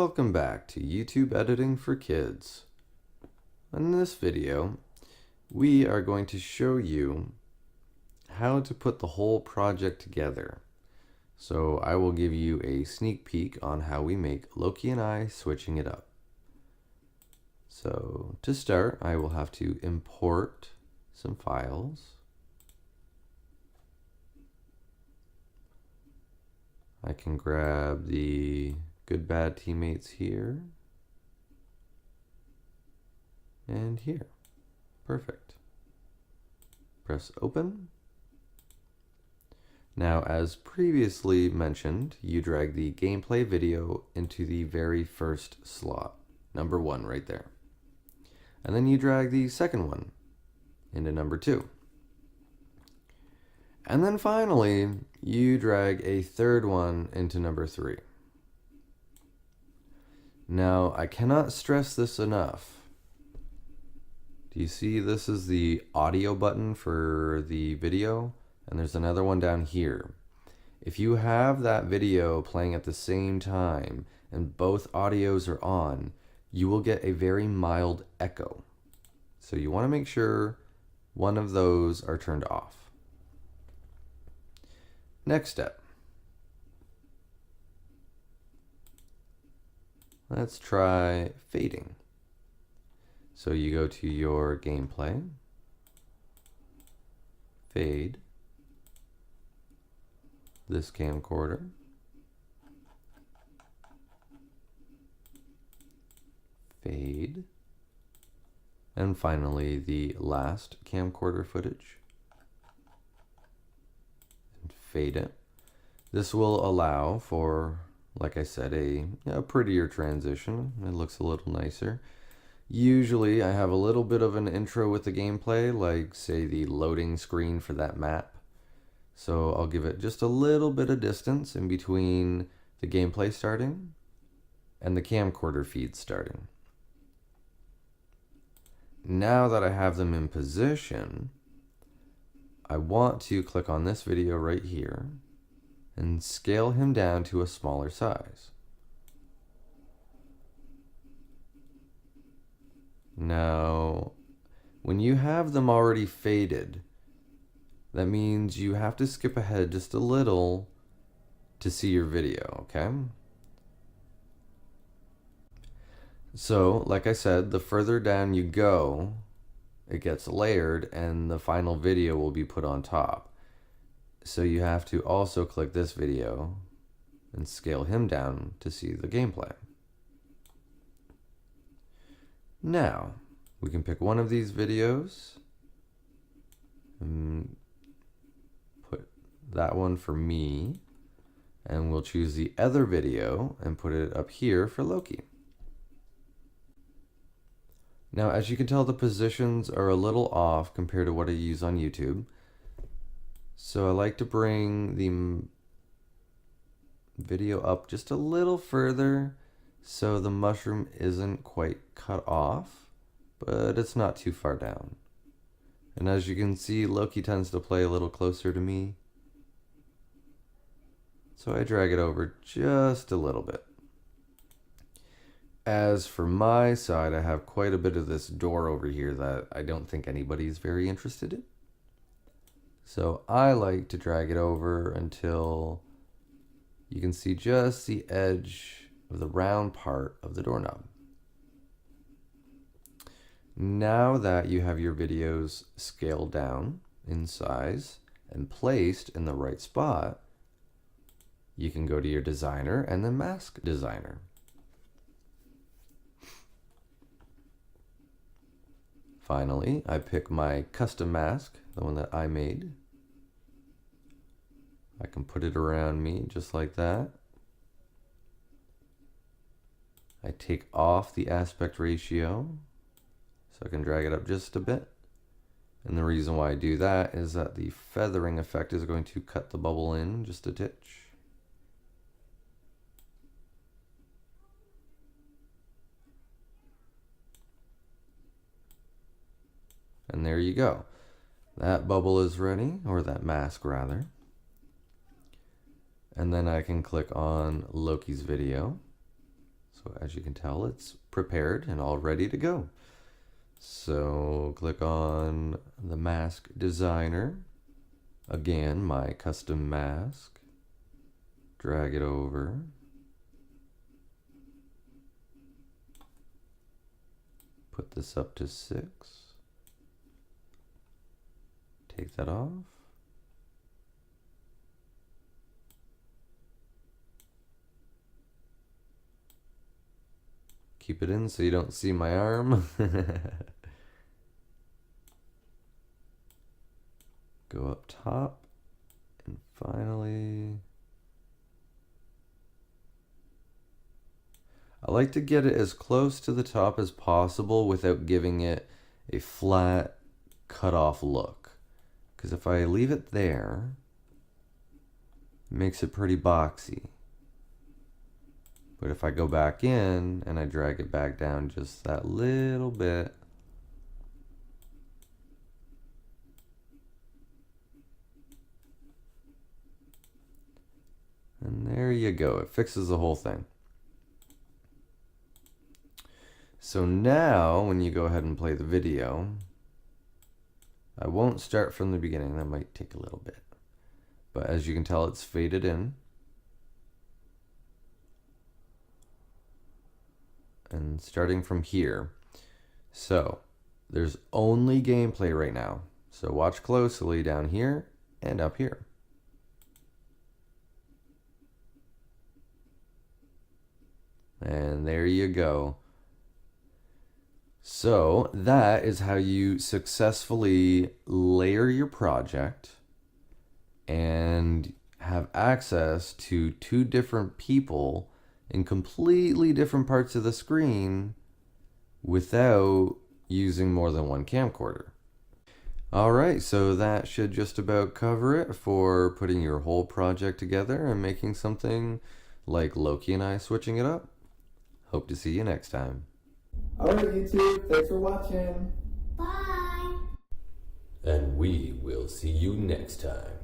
Welcome back to YouTube Editing for Kids. In this video, we are going to show you how to put the whole project together. So I will give you a sneak peek on how we make Loki and I switching it up. So to start, I will have to import some files. I can grab the Good Bad Teammates here and here. Perfect. Press open. Now, as previously mentioned, you drag the gameplay video into the very first slot, number 1 right there. And then you drag the second one into number 2. And then finally, you drag a third one into number 3. Now, I cannot stress this enough. Do you see this is the audio button for the video? And there's another one down here. If you have that video playing at the same time and both audios are on, you will get a very mild echo. So you want to make sure one of those are turned off. Next step. Let's try fading. So you go to your gameplay, fade, this camcorder, fade, and finally the last camcorder footage, and fade it. This will allow for, like I said, a prettier transition. It looks a little nicer. Usually I have a little bit of an intro with the gameplay, like say the loading screen for that map. So I'll give it just a little bit of distance in between the gameplay starting and the camcorder feed starting. Now that I have them in position, I want to click on this video right here and scale him down to a smaller size. Now, when you have them already faded, that means you have to skip ahead just a little to see your video, okay? So, like I said, the further down you go, it gets layered and the final video will be put on top. So you have to also click this video and scale him down to see the gameplay. Now, we can pick one of these videos and put that one for me, and we'll choose the other video and put it up here for Loki. Now, as you can tell, the positions are a little off compared to what I use on YouTube. So I like to bring the video up just a little further so the mushroom isn't quite cut off, but it's not too far down. And as you can see, Loki tends to play a little closer to me. So I drag it over just a little bit. As for my side, I have quite a bit of this door over here that I don't think anybody's very interested in. So I like to drag it over until you can see just the edge of the round part of the doorknob. Now that you have your videos scaled down in size and placed in the right spot, you can go to your designer and then mask designer. Finally, I pick my custom mask, the one that I made. I can put it around me just like that. I take off the aspect ratio so I can drag it up just a bit. And the reason why I do that is that the feathering effect is going to cut the bubble in just a titch. And there you go. That bubble is ready, or that mask rather. And then I can click on Loki's video. So as you can tell, it's prepared and all ready to go. So click on the mask designer. Again, my custom mask. Drag it over. Put this up to 6. Take that off. Keep it in so you don't see my arm. Go up top, and finally, I like to get it as close to the top as possible without giving it a flat, cut off look. Because if I leave it there, it makes it pretty boxy. But if I go back in and I drag it back down just that little bit, and there you go. It fixes the whole thing. So now, when you go ahead and play the video, I won't start from the beginning. That might take a little bit. But as you can tell, it's faded in. And starting from here. So, there's only gameplay right now. So watch closely down here and up here. And there you go. So that is how you successfully layer your project and have access to 2 different people in completely different parts of the screen without using more than one camcorder. Alright, so that should just about cover it for putting your whole project together and making something like Loki and I switching it up. Hope to see you next time. Alright YouTube, thanks for watching. Bye. And we will see you next time.